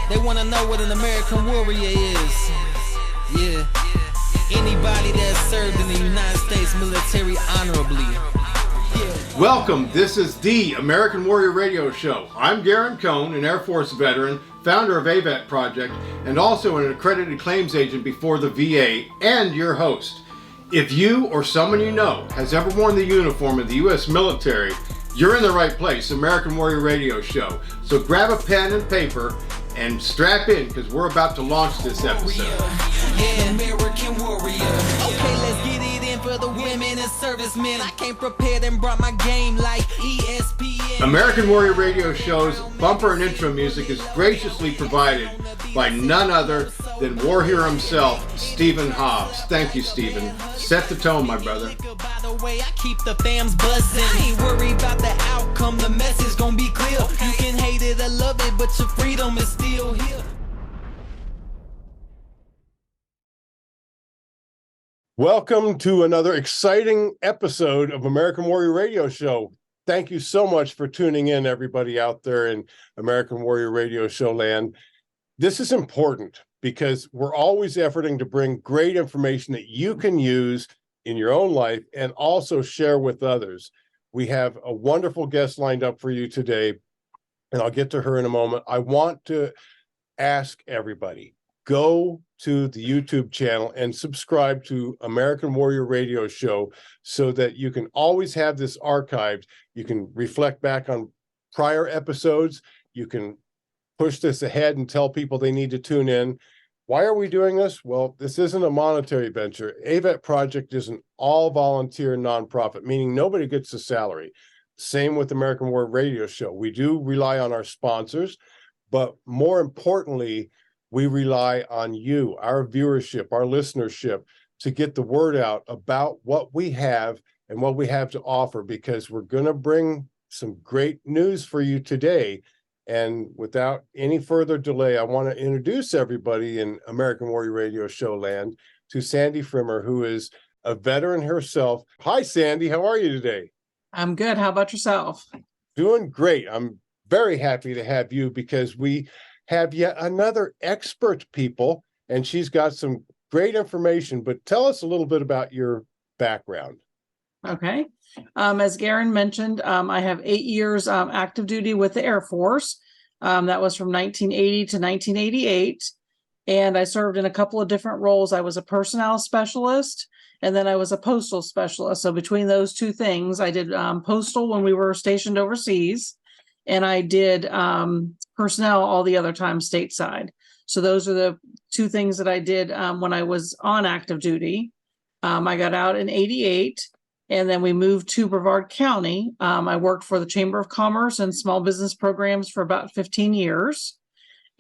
They wanna know what an American warrior is. Yeah. Anybody that served in the United States military honorably. Yeah. Welcome. This is the American Warrior Radio Show. I'm Garen Cohn, an Air Force veteran, founder of AVET Project, and also an accredited claims agent before the VA, and your host. If you or someone you know has ever worn the uniform of the U.S. military, you're in the right place, American Warrior Radio Show. So grab a pen and paper and strap in, because we're about to launch this episode. Yeah, American warrior. Okay, let's get it in for the women and servicemen. I came prepared and brought my game like ESPN. American Warrior Radio Show's bumper and intro music is graciously provided by none other than war hero himself, Stephen Hobbs. Thank you, Stephen. Set the tone, my brother. By the way, I keep the fams buzzing. I ain't worried about the outcome, the message gon' be clear. You can hate it or love it, but your freedom is still here. Welcome to another exciting episode of American Warrior Radio Show. Thank you so much for tuning in, everybody out there in American Warrior Radio Show land. This is important because we're always efforting to bring great information that you can use in your own life and also share with others. We have a wonderful guest lined up for you today, and I'll get to her in a moment. I want to ask everybody, go to the YouTube channel and subscribe to American Warrior Radio Show so that you can always have this archived. You can reflect back on prior episodes. You can push this ahead and tell people they need to tune in. Why are we doing this? Well, this isn't a monetary venture. AVET Project is an all-volunteer nonprofit, meaning nobody gets a salary. Same with American Warrior Radio Show. We do rely on our sponsors, but more importantly, we rely on you, our viewership, our listenership, to get the word out about what we have and what we have to offer, because we're going to bring some great news for you today. And without any further delay, I want to introduce everybody in American Warrior Radio Show land to Sandy Frimmer, who is a veteran herself. Hi, Sandy. How are you today? I'm good. How about yourself? Doing great. I'm very happy to have you because we have yet another expert people, and she's got some great information. But tell us a little bit about your background. Okay. As Garen mentioned, I have 8 years active duty with the Air Force. That was from 1980 to 1988. And I served in a couple of different roles. I was a personnel specialist, and then I was a postal specialist. So between those two things, I did postal when we were stationed overseas, and I did personnel all the other time stateside. So those are the two things that I did when I was on active duty. I got out in 88. And then we moved to Brevard County. I worked for the Chamber of Commerce and small business programs for about 15 years.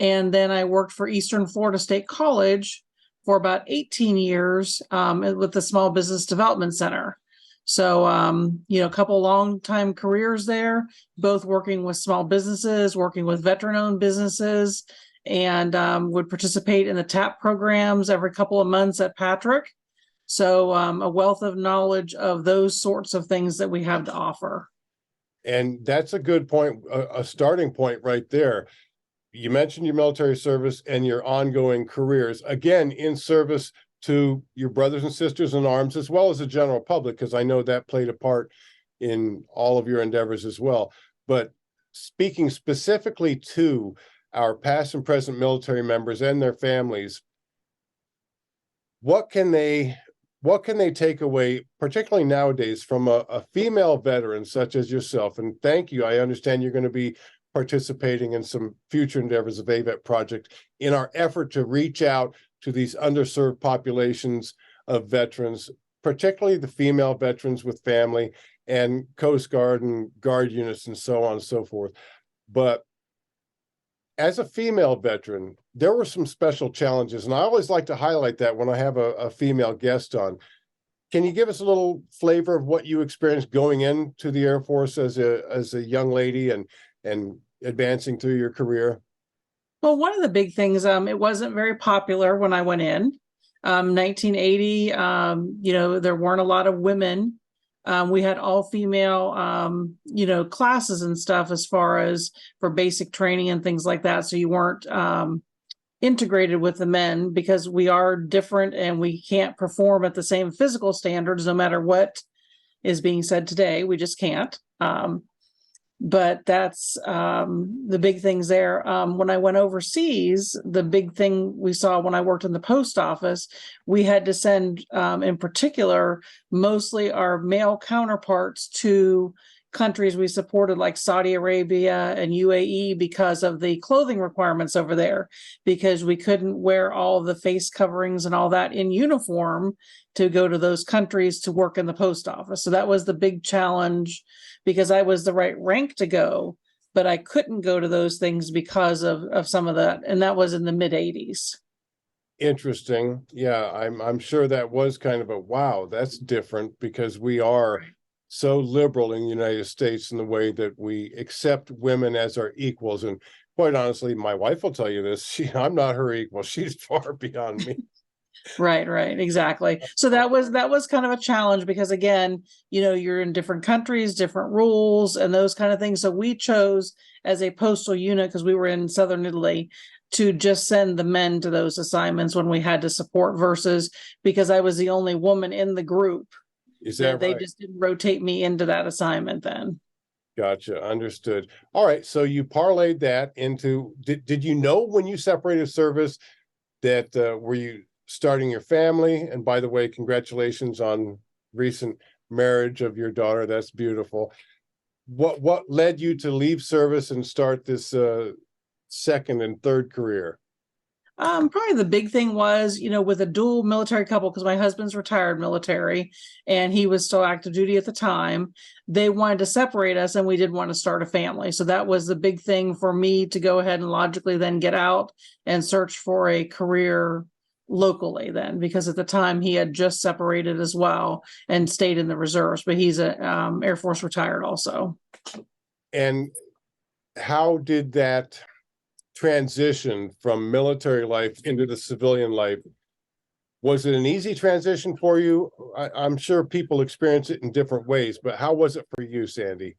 And then I worked for Eastern Florida State College for about 18 years with the Small Business Development Center. So, a couple long time careers there, both working with small businesses, working with veteran-owned businesses, and would participate in the TAP programs every couple of months at Patrick. So a wealth of knowledge of those sorts of things that we have to offer. And that's a good point, a starting point right there. You mentioned your military service and your ongoing careers, again, in service to your brothers and sisters in arms, as well as the general public, because I know that played a part in all of your endeavors as well. But speaking specifically to our past and present military members and their families, what can they take away, particularly nowadays, from a female veteran such as yourself? And thank you. I understand you're going to be participating in some future endeavors of AVET Project in our effort to reach out to these underserved populations of veterans, particularly the female veterans with family and Coast Guard and Guard units and so on and so forth. But as a female veteran, there were some special challenges, and I always like to highlight that when I have a female guest on. Can you give us a little flavor of what you experienced going into the Air Force as a young lady and advancing through your career? Well, one of the big things, it wasn't very popular when I went in. 1980, there weren't a lot of women We had all female, classes and stuff as far as for basic training and things like that. So you weren't integrated with the men because we are different and we can't perform at the same physical standards no matter what is being said today. We just can't. But that's the big things there. When I went overseas, the big thing we saw when I worked in the post office, we had to send, in particular, mostly our male counterparts to countries we supported like Saudi Arabia and UAE because of the clothing requirements over there, because we couldn't wear all the face coverings and all that in uniform to go to those countries to work in the post office. So that was the big challenge, because I was the right rank to go, but I couldn't go to those things because of some of that. And that was in the mid 80s. Interesting. Yeah, I'm sure that was kind of a wow, that's different, because we are so liberal in the United States in the way that we accept women as our equals. And quite honestly, my wife will tell you this, I'm not her equal. She's far beyond me. Right, exactly. So that was kind of a challenge because, again, you're in different countries, different rules and those kind of things. So we chose as a postal unit, because we were in Southern Italy, to just send the men to those assignments when we had to support, versus because I was the only woman in the group. Is that they right? just didn't rotate me into that assignment then. Gotcha. Understood. All right. So you parlayed that into, did you know when you separated service that were you starting your family? And by the way, congratulations on recent marriage of your daughter. That's beautiful. What led you to leave service and start this second and third career? Probably the big thing was, with a dual military couple, because my husband's retired military and he was still active duty at the time, they wanted to separate us and we didn't want to start a family. So that was the big thing for me to go ahead and logically then get out and search for a career locally then, because at the time he had just separated as well and stayed in the reserves, but he's a Air Force retired also. And how did that transition from military life into the civilian life? Was it an easy transition for you? I'm sure people experience it in different ways, but how was it for you, Sandy?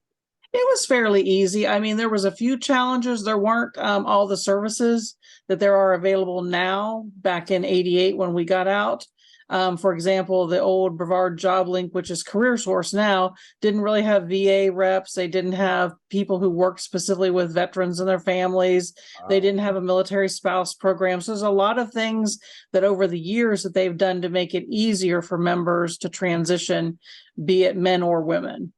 It was fairly easy. I mean, there was a few challenges. There weren't all the services that there are available now back in 88 when we got out. For example, the old Brevard Job Link, which is Career Source now, didn't really have VA reps. They didn't have people who worked specifically with veterans and their families. Wow. They didn't have a military spouse program. So there's a lot of things that over the years that they've done to make it easier for members to transition, be it men or women.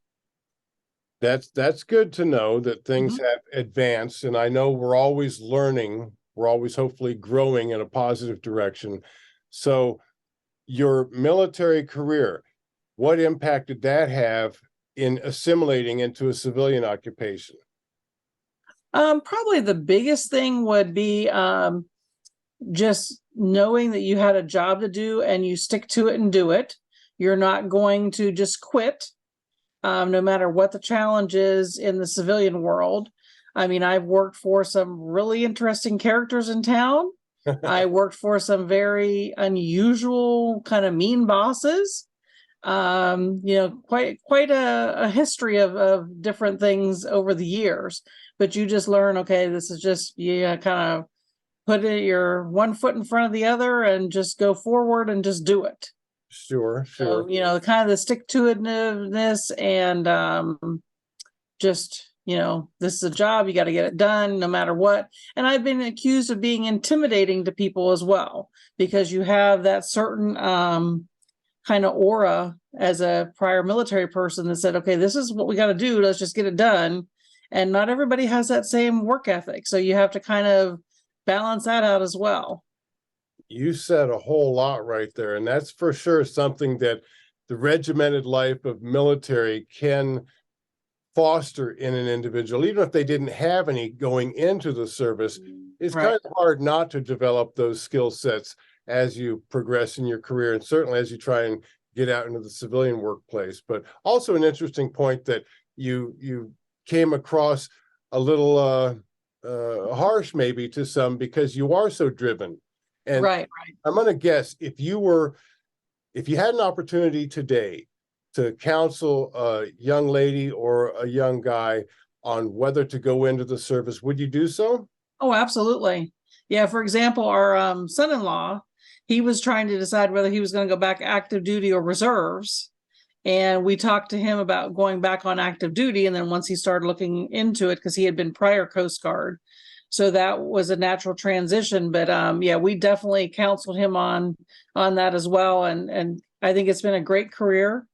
That's good to know that things have advanced. And I know we're always learning. We're always hopefully growing in a positive direction. So your military career, what impact did that have in assimilating into a civilian occupation? Probably the biggest thing would be just knowing that you had a job to do and you stick to it and do it. You're not going to just quit, no matter what the challenge is in the civilian world. I mean, I've worked for some really interesting characters in town. I worked for some very unusual kind of mean bosses. Quite a history of different things over the years. But you just learn, okay, this is just, you kind of put your one foot in front of the other and just go forward and just do it. Sure. So, kind of the stick-to-itiveness and just, this is a job, you got to get it done no matter what. And I've been accused of being intimidating to people as well, because you have that certain kind of aura as a prior military person that said, okay, this is what we got to do. Let's just get it done. And not everybody has that same work ethic. So you have to kind of balance that out as well. You said a whole lot right there. And that's for sure something that the regimented life of military can foster in an individual, even if they didn't have any going into the service. It's kind of hard not to develop those skill sets as you progress in your career, and certainly as you try and get out into the civilian workplace. But also an interesting point that you came across a little harsh maybe to some, because you are so driven. And I'm going to guess if you had an opportunity today to counsel a young lady or a young guy on whether to go into the service, would you do so? Oh, absolutely. Yeah. For example, our son-in-law, he was trying to decide whether he was going to go back active duty or reserves. And we talked to him about going back on active duty. And then once he started looking into it, because he had been prior Coast Guard. So that was a natural transition. But yeah, we definitely counseled him on that as well. And I think it's been a great career.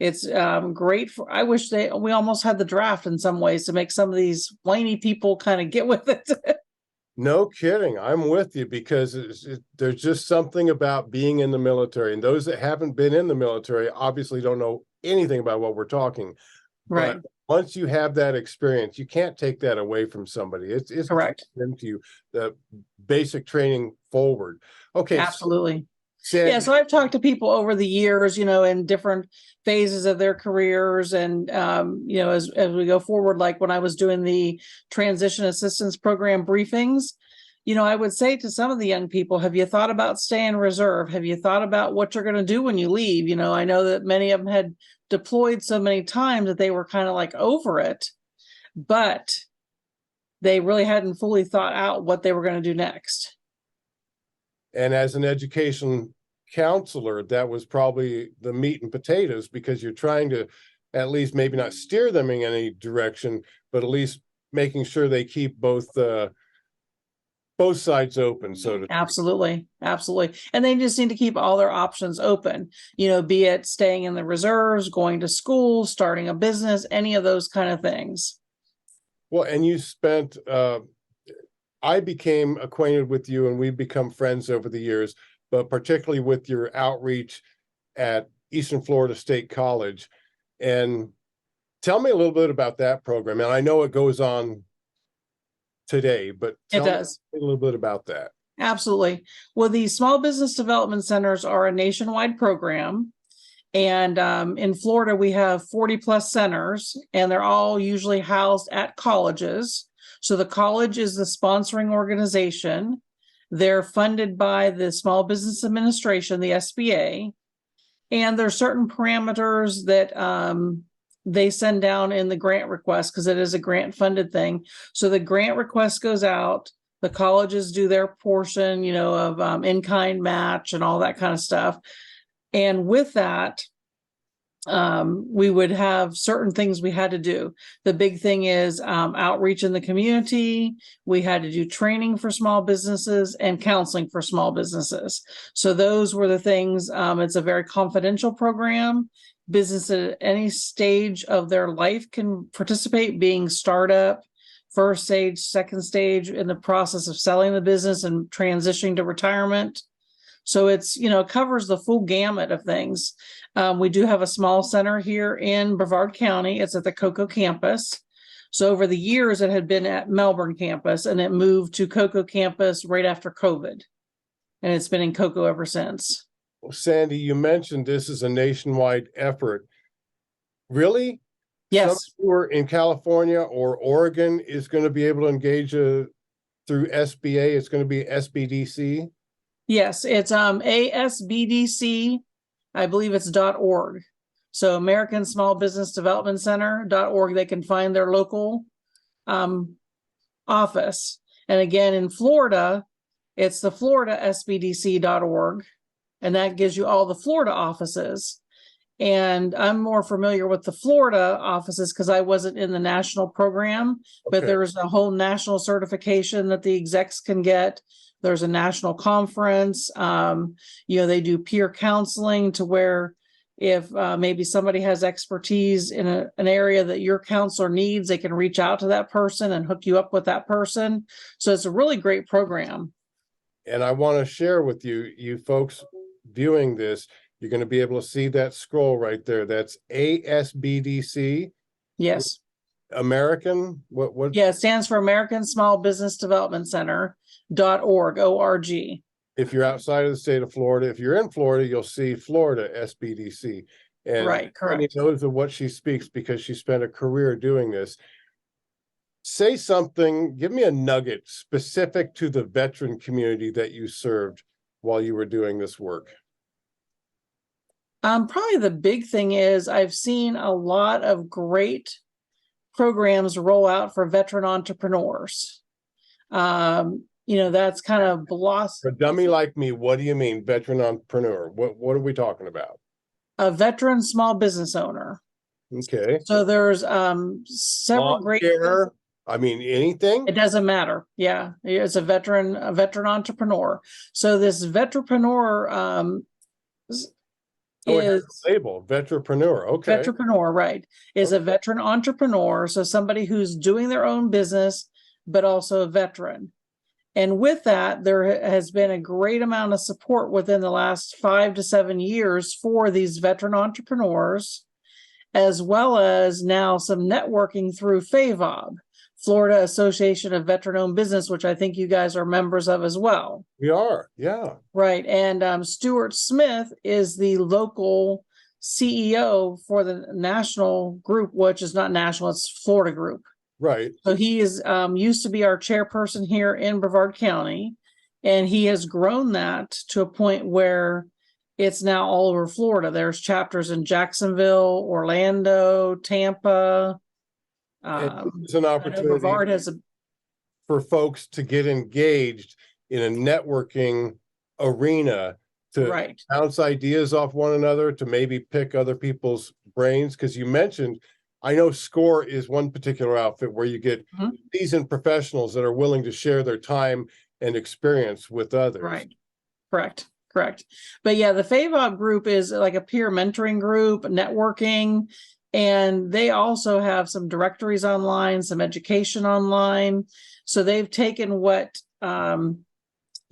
It's great for, I wish we almost had the draft in some ways to make some of these whiny people kind of get with it. No kidding. I'm with you, because there's just something about being in the military, and those that haven't been in the military obviously don't know anything about what we're talking. Right. But once you have that experience, you can't take that away from somebody. It's Correct. into you, the basic training forward. Okay. Absolutely. Sandy, Yeah, so I've talked to people over the years, in different phases of their careers, and as we go forward, like when I was doing the transition assistance program briefings, I would say to some of the young people, have you thought about staying reserve? Have you thought about what you're going to do when you leave? I know that many of them had deployed so many times that they were kind of like over it, but they really hadn't fully thought out what they were going to do next. and as an education counselor, that was probably the meat and potatoes, because you're trying to at least maybe not steer them in any direction, but at least making sure they keep both sides open, so to. Absolutely. Absolutely. And they just need to keep all their options open, be it staying in the reserves, going to school, starting a business, any of those kind of things. Well, and you spent, I became acquainted with you, and we've become friends over the years, but particularly with your outreach at Eastern Florida State College. And tell me a little bit about that program. And I know it goes on today, but tell me a little bit about that. Absolutely. Well, the Small Business Development Centers are a nationwide program. And in Florida, we have 40 plus centers, and they're all usually housed at colleges. So the college is the sponsoring organization. They're funded by the Small Business Administration, the SBA. And there's certain parameters that they send down in the grant request, because it is a grant funded thing. So the grant request goes out, the colleges do their portion, of in-kind match and all that kind of stuff. And with that, we would have certain things we had to do. The big thing is outreach in the community. We had to do training for small businesses and counseling for small businesses. So those were the things. It's a very confidential program. Business at any stage of their life can participate, being startup, first stage, second stage, in the process of selling the business and transitioning to retirement. So it's, covers the full gamut of things. We do have a small center here in Brevard County. It's at the Cocoa campus. So over the years, it had been at Melbourne campus, and it moved to Cocoa campus right after COVID. And it's been in Cocoa ever since. Well, Sandy, you mentioned this is a nationwide effort. Really? Yes. Some who are in California or Oregon is going to be able to engage through SBA. It's going to be SBDC. Yes, it's ASBDC, I believe it's .org. So American Small Business Development Center.org. They can find their local office. And again, in Florida, it's the Florida SBDC.org. And that gives you all the Florida offices. And I'm more familiar with the Florida offices because I wasn't in the national program, but there's a whole national certification that the execs can get. There's a national conference. They do peer counseling to where if maybe somebody has expertise in an area that your counselor needs, they can reach out to that person and hook you up with that person. So it's a really great program. And I want to share with you folks viewing this, you're going to be able to see that scroll right there. That's ASBDC. Yes. American, what? Yeah, it stands for American Small Business Development Center.org, O-R-G. If you're outside of the state of Florida, if you're in Florida, you'll see Florida SBDC. And right, correct. She knows of what she speaks because she spent a career doing this. Say something, give me a nugget specific to the veteran community that you served while you were doing this work. Probably the big thing is I've seen a lot of great programs roll out for veteran entrepreneurs. That's kind of For a dummy like me, what do you mean, veteran entrepreneur? What are we talking about? a veteran small business owner. Okay. So there's several Lawn great. care, I mean, anything? It doesn't matter. Yeah, it's a veteran entrepreneur. So this veteranpreneur is It has a label, veteranpreneur. Okay. veteranpreneur, right? Is a veteran entrepreneur. So somebody who's doing their own business, but also a veteran. And with that, there has been a great amount of support within the last 5 to 7 years for these veteran entrepreneurs, as well as now some networking through FAVOB, Florida Association of Veteran-Owned Business, which I think you guys are members of as well. We are, yeah. Right. And Stuart Smith is the local CEO for the national group, which is not national, it's Florida group. Right. So he is used to be our chairperson here in Brevard County, and he has grown that to a point where it's now all over Florida. There's chapters in Jacksonville, Orlando, Tampa. It's an opportunity Brevard has for folks to get engaged in a networking arena to bounce ideas off one another, to maybe pick other people's brains. Because you mentioned, I know SCORE is one particular outfit where you get seasoned professionals that are willing to share their time and experience with others. Right. Correct. But yeah, the FAVOB group is like a peer mentoring group, networking, and they also have some directories online, some education online. So they've taken what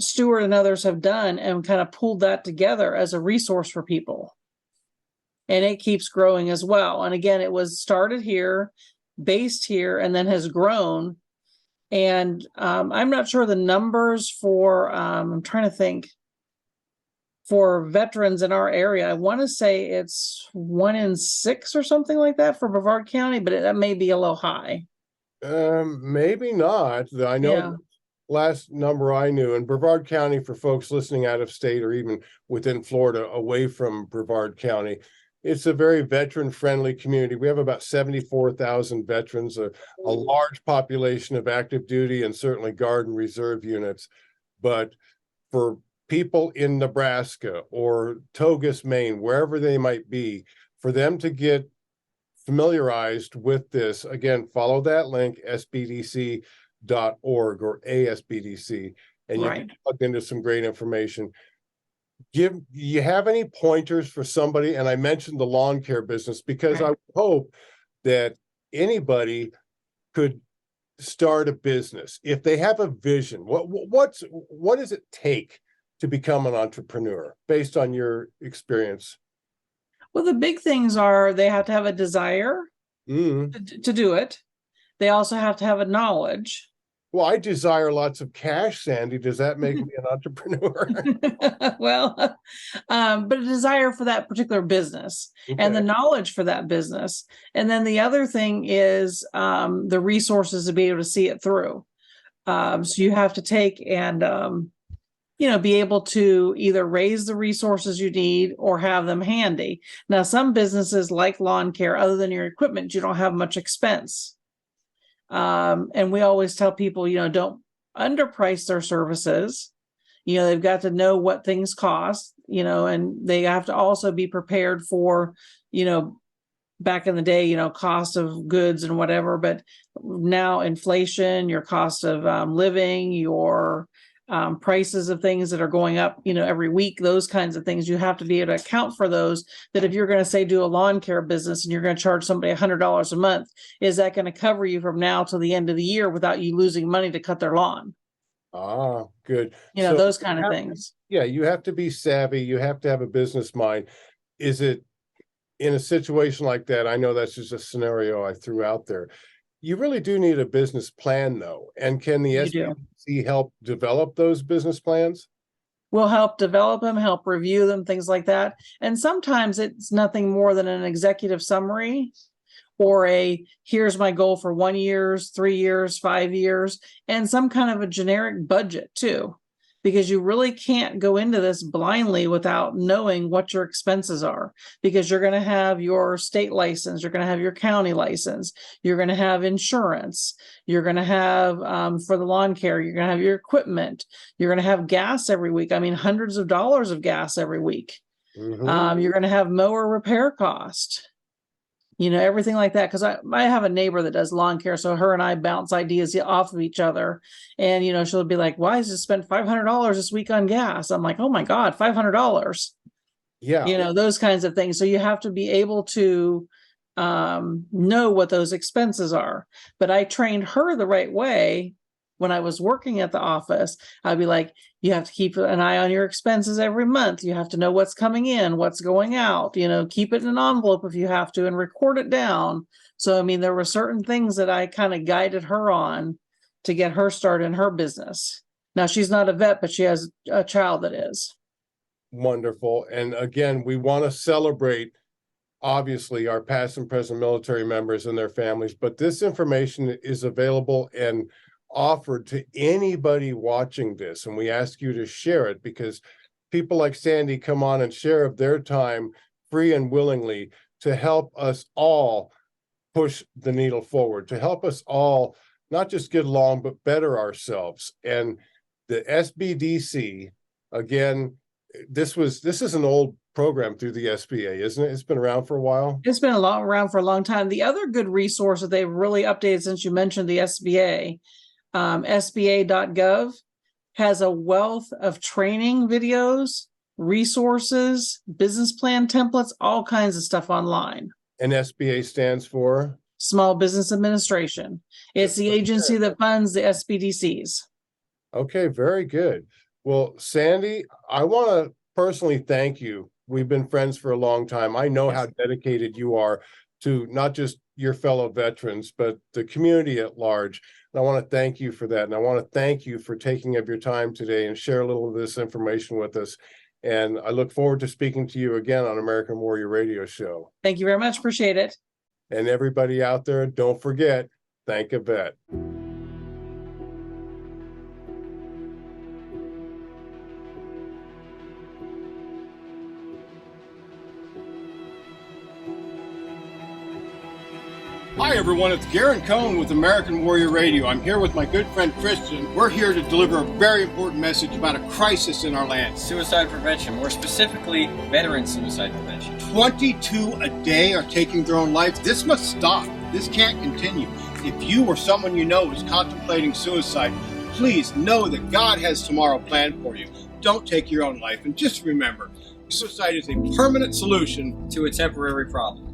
Stuart and others have done and kind of pulled that together as a resource for people. And it keeps growing as well. And again, it was started here, based here, and then has grown. And I'm not sure the numbers for, I'm trying to think, for veterans in our area. I want to say it's 1 in 6 or something like that for Brevard County, but that may be a little high. Maybe not. I know last number I knew in Brevard County, for folks listening out of state or even within Florida, away from Brevard County, it's a very veteran-friendly community. We have about 74,000 veterans, a large population of active duty and certainly Guard and Reserve units. But for people in Nebraska or Togus, Maine, wherever they might be, for them to get familiarized with this, again, follow that link, sbdc.org or ASBDC, and you can plug into some great information. Do you have any pointers for somebody? And I mentioned the lawn care business because I hope that anybody could start a business if they have a vision. What does it take to become an entrepreneur based on your experience? Well, the big things are they have to have a desire to do it. They also have to have a knowledge. Well, I desire lots of cash, Sandy. Does that make me an entrepreneur? Well, but a desire for that particular business and the knowledge for that business. And then the other thing is the resources to be able to see it through. So you have to take and, be able to either raise the resources you need or have them handy. Now, some businesses like lawn care, other than your equipment, you don't have much expense. And we always tell people, don't underprice their services. They've got to know what things cost, and they have to also be prepared for, back in the day, cost of goods and whatever, but now inflation, your cost of living, your prices of things that are going up, every week, those kinds of things. You have to be able to account for those, that if you're going to say do a lawn care business and you're going to charge somebody $100 a month, is that going to cover you from now to the end of the year without you losing money to cut their lawn? Ah, good. So those kind of things. Yeah, you have to be savvy. You have to have a business mind. Is it in a situation like that? I know that's just a scenario I threw out there. You really do need a business plan, though. And can the SBC help develop those business plans? We'll help develop them, help review them, things like that. And sometimes it's nothing more than an executive summary or here's my goal for 1 year, 3 years, 5 years, and some kind of a generic budget too. because you really can't go into this blindly without knowing what your expenses are, because you're going to have your state license, you're going to have your county license, you're going to have insurance, you're going to have for the lawn care, you're going to have your equipment, you're going to have gas every week. I mean, hundreds of dollars of gas every week. You're going to have mower repair cost. Everything like that. Because I have a neighbor that does lawn care. So her and I bounce ideas off of each other. And, she'll be like, why is it spent $500 this week on gas? I'm like, oh my God, $500. Yeah. Those kinds of things. So you have to be able to know what those expenses are. But I trained her the right way. When I was working at the office, I'd be like, you have to keep an eye on your expenses every month. You have to know what's coming in, what's going out, keep it in an envelope if you have to and record it down. So, I mean, there were certain things that I kind of guided her on to get her started in her business. Now, she's not a vet, but she has a child that is. Wonderful. And again, we want to celebrate, obviously, our past and present military members and their families, but this information is available and offered to anybody watching this, and we ask you to share it, because people like Sandy come on and share of their time free and willingly to help us all push the needle forward, to help us all not just get along but better ourselves. And the SBDC, again, this is an old program through the SBA, isn't it? It's been around for a while. It's been around for a long time. The other good resource that they've really updated since you mentioned the SBA, SBA.gov, has a wealth of training videos, resources, business plan templates, all kinds of stuff online. And SBA stands for? Small Business Administration. It's the agency that funds the SBDCs. Okay, very good. Well, Sandy, I want to personally thank you. We've been friends for a long time. I know how dedicated you are to not just your fellow veterans, but the community at large. And I want to thank you for that. And I want to thank you for taking up your time today and share a little of this information with us. And I look forward to speaking to you again on American Warrior Radio Show. Thank you very much. Appreciate it. And everybody out there, don't forget, thank a vet. Hi everyone, it's Garen Cohn with American Warrior Radio. I'm here with my good friend Christian. We're here to deliver a very important message about a crisis in our land. Suicide prevention, more specifically, veteran suicide prevention. 22 a day are taking their own lives. This must stop. This can't continue. If you or someone you know is contemplating suicide, please know that God has tomorrow planned for you. Don't take your own life. And just remember, suicide is a permanent solution to a temporary problem.